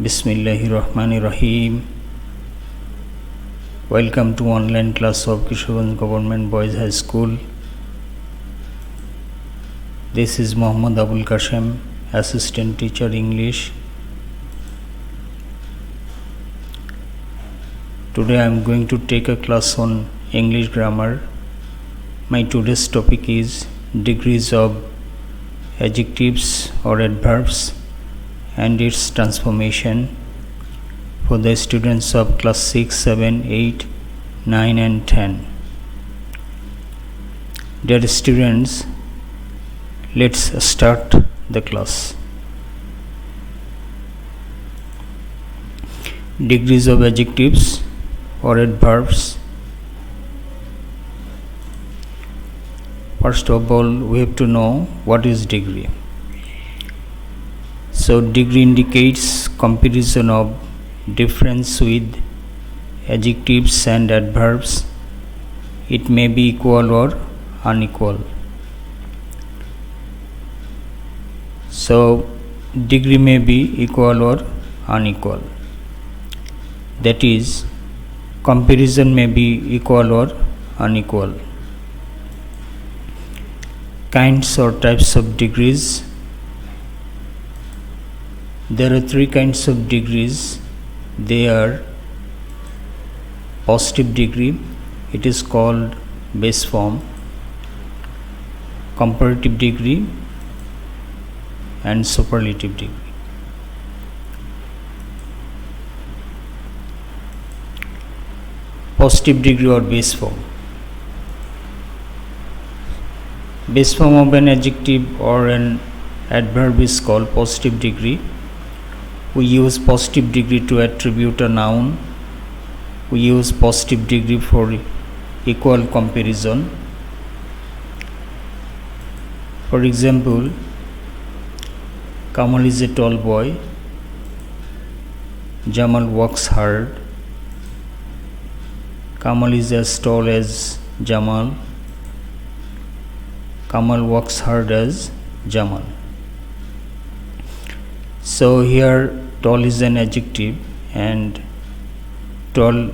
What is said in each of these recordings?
Bismillahirrahmanirrahim. Welcome to online class of Kishoreganj Government Boys High School. This is Muhammad Abul Kashem, Assistant Teacher English. Today I am going to take a class on English grammar. My today's topic is degrees of adjectives or adverbs and its transformation for the students of class 6, 7, 8, 9 and 10. Dear students, let's start the class. Degrees of adjectives or adverbs. First of all, we have to know what is degree. So degree indicates comparison of difference with adjectives and adverbs. It may be equal or unequal. So degree may be equal or unequal. That is, comparison may be equal or unequal. Kinds or types of degrees. There are three kinds of degrees. They are positive degree, it is called base form, comparative degree and superlative degree. Positive degree or base form. Base form of an adjective or an adverb is called positive degree. We use positive degree to attribute a noun. We use positive degree for equal comparison. For example, Kamal is a tall boy. Jamal works hard. Kamal is as tall as Jamal. Kamal works hard as Jamal. So here tall is an adjective and tall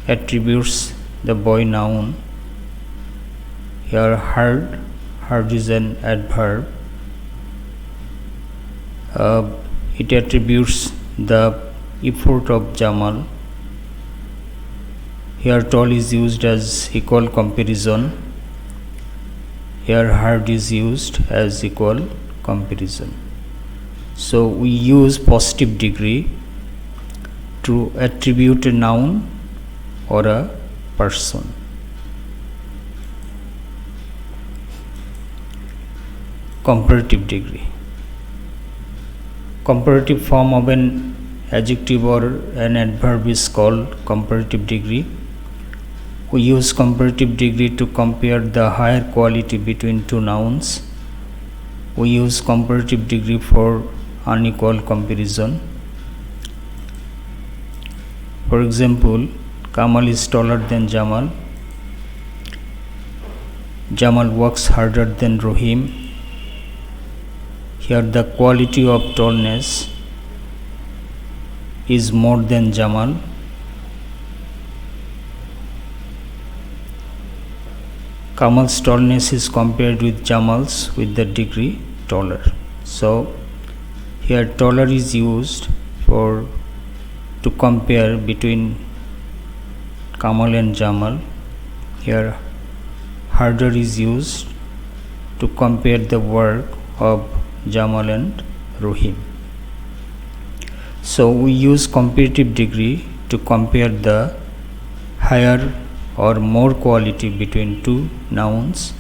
attributes the boy noun. Here hard is an adverb. It attributes the effort of Jamal. Here tall is used as equal comparison. Here hard is used as equal comparison. So we use positive degree to attribute a noun or a person. Comparative degree. Comparative form of an adjective or an adverb is called comparative degree. We use comparative degree to compare the higher quality between two nouns. We use comparative degree for unequal comparison. For example, Kamal is taller than Jamal. Jamal works harder than Rohim. Here the quality of tallness is more than Jamal. Kamal's tallness is compared with Jamal's with the degree taller. So here taller is used to compare between Kamal and Jamal. Here harder is used to compare the work of Jamal and Rohim. So we use comparative degree to compare the higher or more quality between two nouns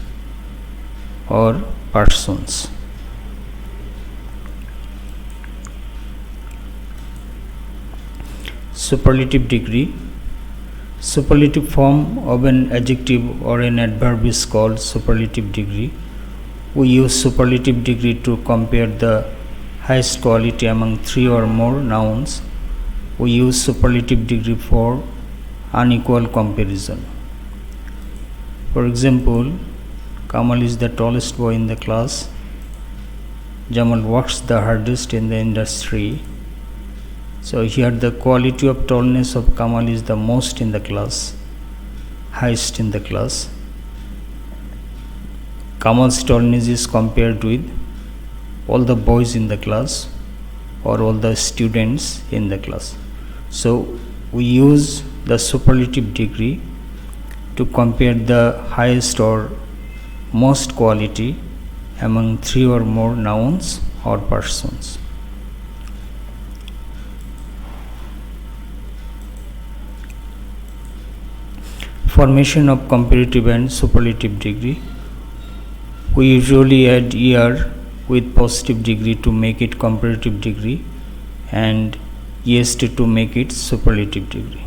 or persons. Superlative degree. Superlative form of an adjective or an adverb is called superlative degree. We use superlative degree to compare the highest quality among three or more nouns. We use superlative degree for unequal comparison. For example, Kamal is the tallest boy in the class. Jamal works the hardest in the industry. So here the quality of tallness of Kamal is the most in the class, highest in the class. Kamal's tallness is compared with all the boys in the class or all the students in the class. So we use the superlative degree to compare the highest or most quality among three or more nouns or persons. Formation of comparative and superlative degree. We usually add er with positive degree to make it comparative degree and est to make it superlative degree.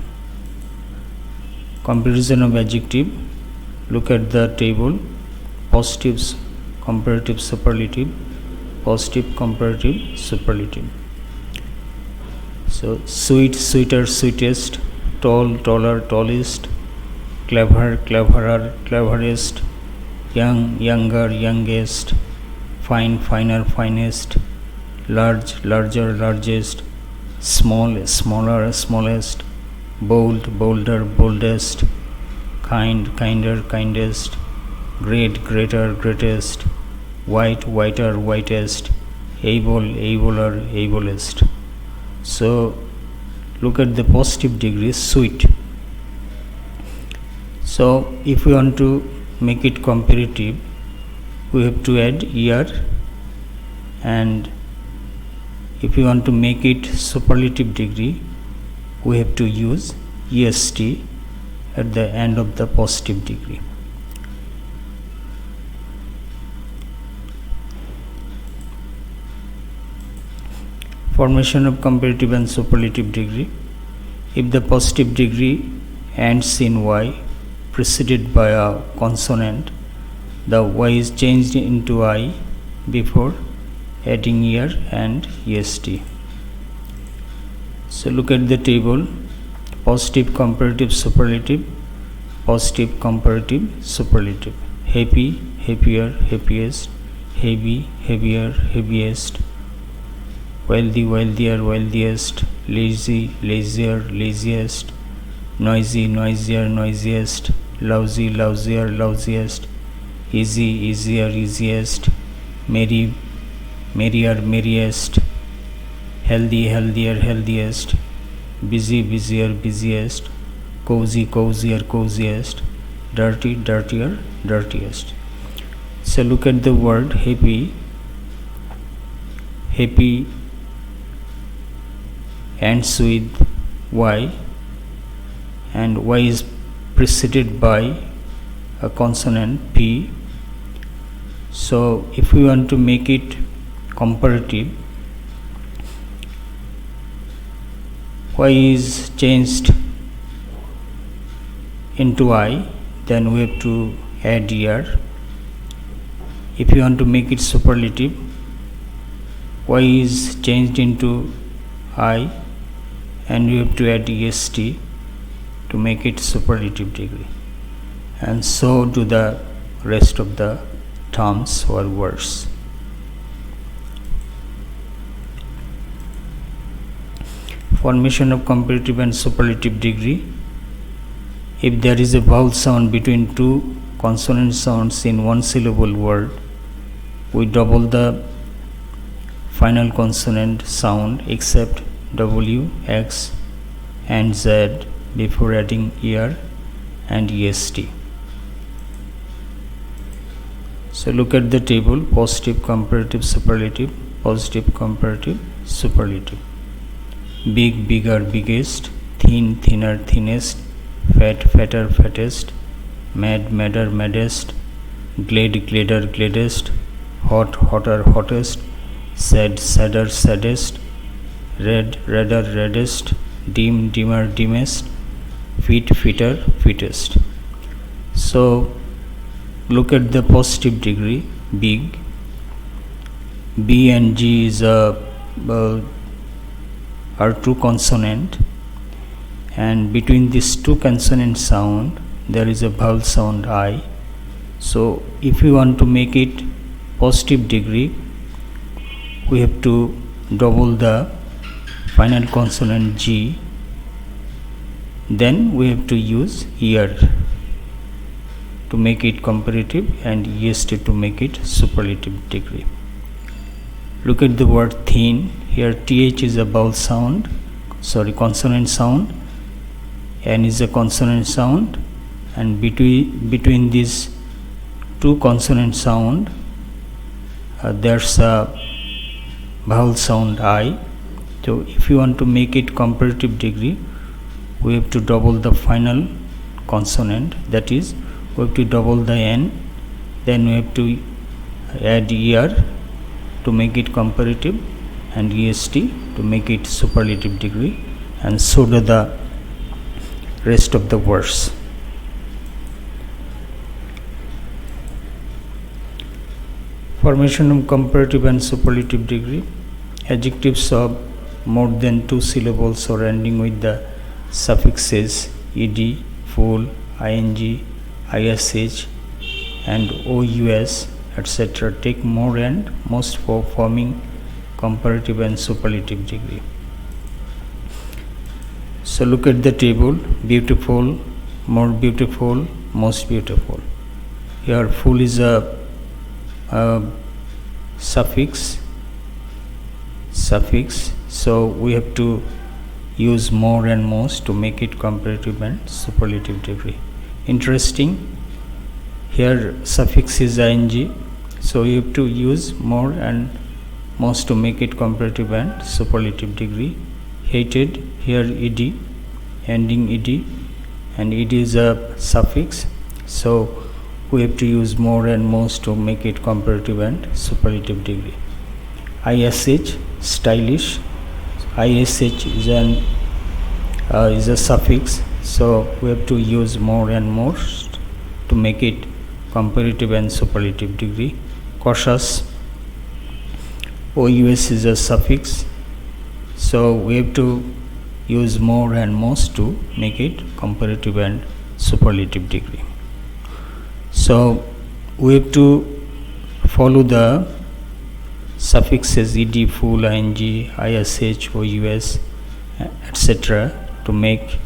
Comparison of adjective. Look at the table. Positives, comparative, superlative, positive, comparative, superlative. So sweet, sweeter, sweetest, tall, taller, tallest, clever, cleverer, cleverest, young, younger, youngest, fine, finer, finest, large, larger, largest, small, smaller, smallest, bold, bolder, boldest, kind, kinder, kindest, great, greater, greatest, white, whiter, whitest, able, abler, ablest. So look at the positive degree, sweet. So if we want to make it comparative, we have to add er, and if we want to make it superlative degree, we have to use est at the end of the positive degree. Formation of comparative and superlative degree. If the positive degree ends in y preceded by a consonant, the y is changed into I before adding er and est. So look at the table. Positive, comparative, superlative, positive, comparative, superlative. Happy, happier, happiest, heavy, heavier, heaviest, wealthy, wealthier, wealthiest, lazy, lazier, laziest, noisy, noisier, noisiest, lousy, lousier, lousiest, easy, easier, easiest, merry, merrier, merriest, healthy, healthier, healthiest, busy, busier, busiest, cozy, cozier, coziest, dirty, dirtier, dirtiest. So look at the word happy. Happy ends with y, and y is preceded by a consonant p. So if we want to make it comparative, y is changed into I, then we have to add er. If you want to make it superlative, y is changed into I and you have to add est to make it superlative degree, and so do the rest of the terms or words. Formation of comparative and superlative degree. If there is a vowel sound between two consonant sounds in one syllable word, we double the final consonant sound except W, X and Z before adding er and est. So look at the table. Positive, comparative, superlative, positive, comparative, superlative. Big, bigger, biggest, thin, thinner, thinnest, fat, fatter, fattest, mad, madder, maddest, glad, gladder, gladdest, hot, hotter, hottest, sad, sadder, saddest, red, redder, reddest, dim, dimmer, dimmest, fit, fitter, fittest. So look at the positive degree, big. B and G is are two consonant, and between these two consonant sound there is a vowel sound I. So if we want to make it positive degree, we have to double the final consonant G, then we have to use year to make it comparative and est to make it superlative degree. Look at the word thin. Here th is a vowel sound, consonant sound, n is a consonant sound, and between these two consonant sound there's a vowel sound I. So if you want to make it comparative degree, we have to double the final consonant, that is we have to double the n, then we have to add er to make it comparative and est to make it superlative degree, and so do the rest of the words. Formation of comparative and superlative degree. Adjectives of more than 2 syllables or ending with the suffixes ed, full, ing, ish and ous, etc. take more and most for forming comparative and superlative degree. So look at the table: beautiful, more beautiful, most beautiful. Here full is a suffix, so we have to use more and most to make it comparative and superlative degree. Interesting, here suffix is ing, so you have to use more and most to make it comparative and superlative degree. Hated, here ed, ending ed, and ed is a suffix, so we have to use more and most to make it comparative and superlative degree. Ish, stylish, ish is a suffix, so we have to use more and most to make it comparative and superlative degree. Cautious, ous is a suffix, so we have to use more and most to make it comparative and superlative degree. So we have to follow the suffixes ed, full, ing, ish, ous, etc. to make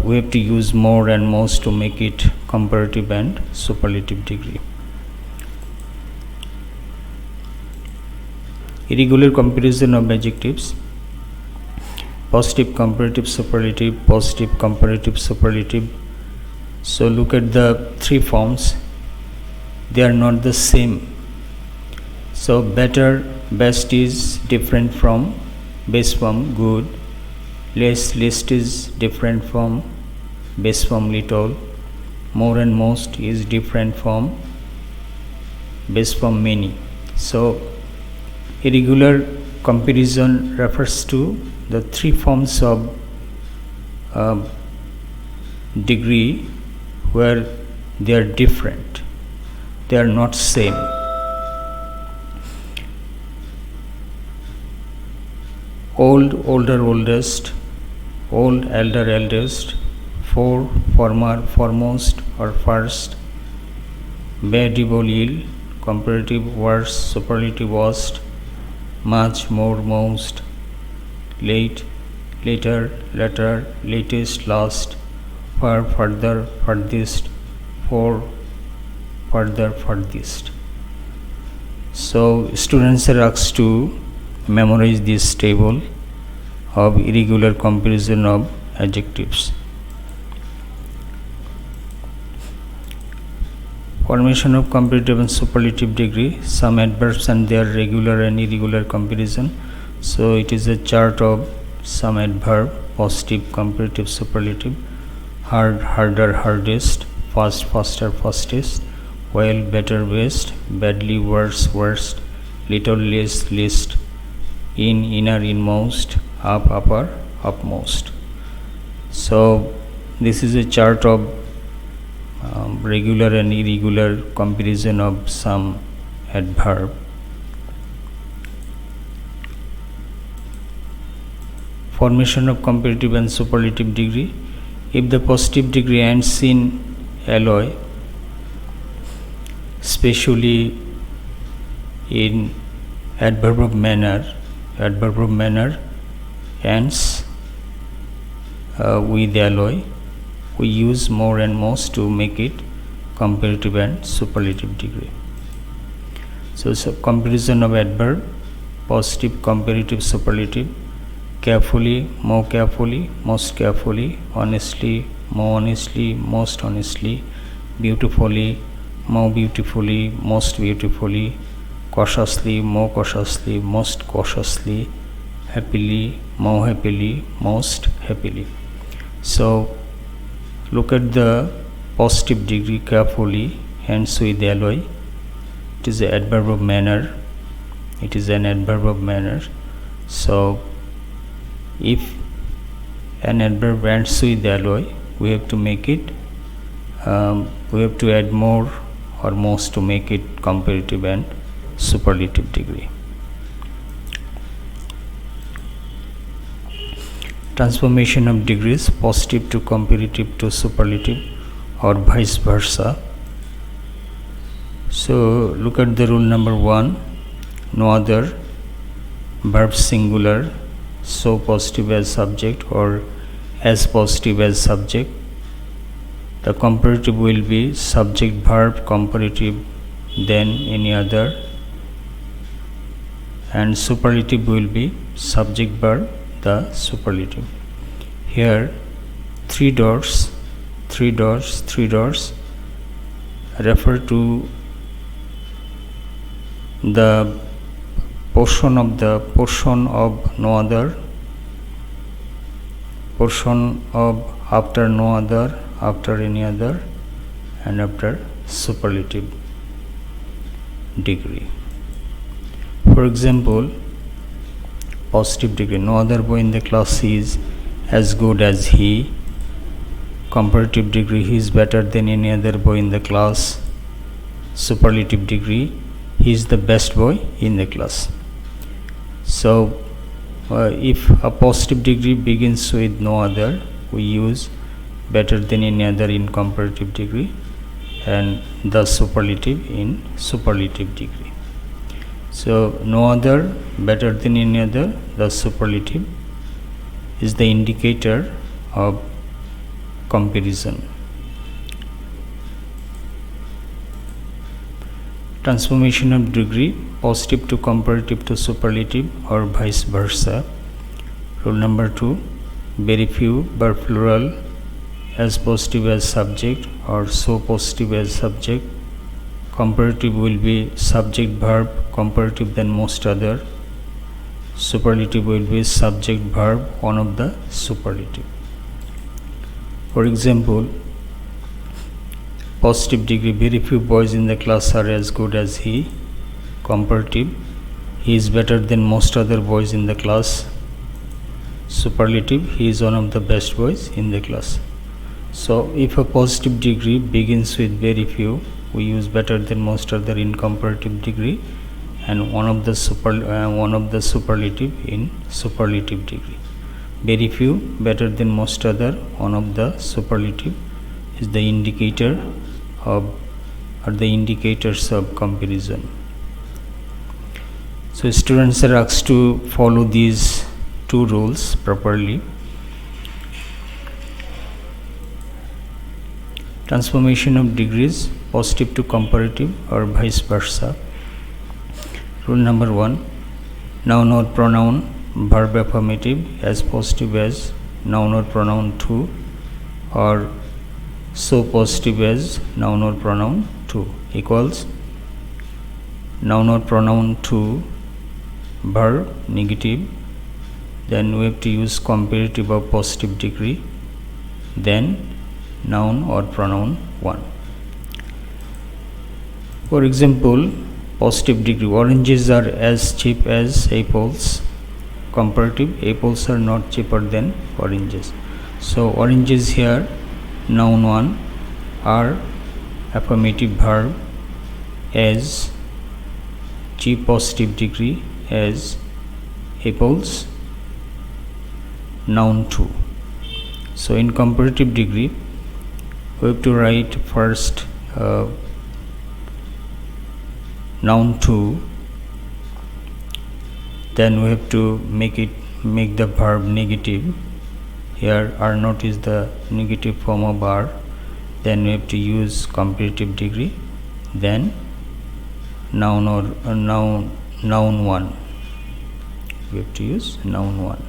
we have to use more and most to make it comparative and superlative degree. Irregular comparison of adjectives. Positive, comparative, superlative, positive, comparative, superlative. So look at the three forms, they are not the same. So better, best is different from best from good, least is different from best from little, more and most is different from best from many. So irregular comparison refers to the three forms of degree where they are different, they are not same. Old, older, oldest, old, elder, eldest, for, former, foremost or first, bad, evil, ill, comparative, worse, superlative, worst, much, more, most, late, later, latter, latest, last, far, further, furthest, for, further, furthest. So students are asked to memorize this table of irregular comparison of adjectives. Formation of comparative and superlative degree. Some adverbs and their regular and irregular comparison. So it is a chart of some adverb: positive, comparative, superlative. Hard, harder, hardest. Fast, faster, fastest. Well, better, best. Badly, worse, worst. Little, less, least. In, inner, inmost. Up, upper, upmost. So this is a chart of regular and irregular comparison of some adverb. Formation of comparative and superlative degree. If the positive degree ends in alloy, especially in adverb of manner, ends with alloy. We use more and most to make it comparative and superlative degree. So comparison of adverb: positive, comparative, superlative. Carefully, more carefully, most carefully. Honestly, more honestly, most honestly. Beautifully, more beautifully, most beautifully. Cautiously, more cautiously, most cautiously. Happily, more happily, most happily. So look at the positive degree carefully, hence with alloy. It is an adverb of manner. It is an adverb of manner. So if an adverb ends with alloy, we have to make it we have to add more or most to make it comparative and superlative degree. Transformation of degrees: positive to comparative to superlative or vice versa. So look at the rule number 1. No other, verb singular, so positive as subject or as positive as subject. The comparative will be subject verb comparative, then any other, and superlative will be subject verb the superlative. Here 3 doors refer to the portion of no other, portion of after no other, after any other, and after superlative degree. For example, positive degree: no other boy in the class is as good as he. Comparative degree: he is better than any other boy in the class. Superlative degree: he is the best boy in the class. So if a positive degree begins with no other, we use better than any other in comparative degree and the superlative in superlative degree. So no other, better than any other, the superlative is the indicator of comparison. Transformation of degree: positive to comparative to superlative or vice versa. Rule number 2. Very few, verb plural, as positive as subject or so positive as subject. Comparative will be subject verb comparative then most other. Superlative will be subject verb one of the superlative. For example, positive degree: very few boys in the class are as good as he. Comparative: he is better than most other boys in the class. Superlative: he is one of the best boys in the class. So if a positive degree begins with very few, we use better than most other in comparative degree and one of the superlative in superlative degree. Very few, better than most other, one of the superlative is the indicator of or the indicators of comparison. So students are asked to follow these 2 rules properly. Transformation of degrees: positive to comparative or vice versa. Rule number 1. Noun or pronoun, verb affirmative, as positive as noun or pronoun to, or so positive as noun or pronoun to, equals noun or pronoun to, verb negative, then we have to use comparative of positive degree, then noun or pronoun 1. For example, positive degree: oranges are as cheap as apples. Comparative: apples are not cheaper than oranges. So oranges here, noun 1, are affirmative verb as cheap positive degree as apples, noun 2. So in comparative degree, we have to write first noun 2, then we have to make it make the verb negative. Here are not is the negative form of are, then we have to use comparative degree, then noun or noun 1. We have to use noun 1.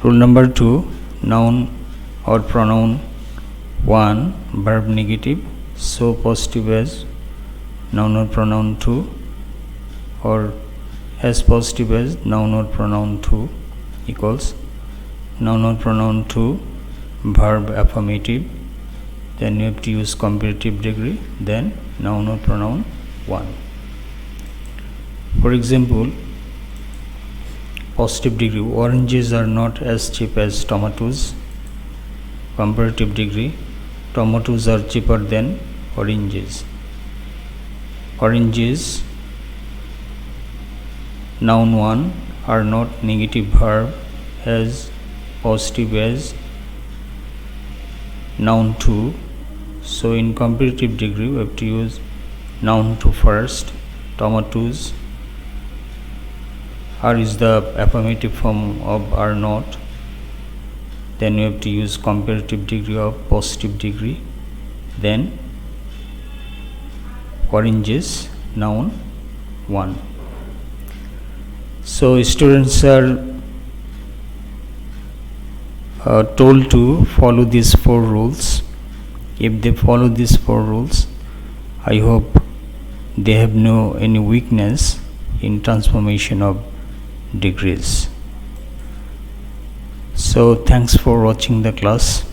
Rule number 2, noun or pronoun 1, verb negative, so positive as noun or pronoun 2, or as positive as noun or pronoun 2, equals noun or pronoun 2, verb affirmative, then you have to use comparative degree, then noun or pronoun 1. For example, positive degree, oranges are not as cheap as tomatoes. Comparative degree, tomatoes are cheaper than oranges. Oranges, noun 1, are not negative verb as positive as noun 2. So in comparative degree we have to use noun 2 first. Tomatoes, are is the affirmative form of are not, then we have to use comparative degree of positive degree, then oranges, noun 1. So students are told to follow these 4 rules. If they follow these 4 rules, I hope they have no any weakness in transformation of degrees. So thanks for watching the class.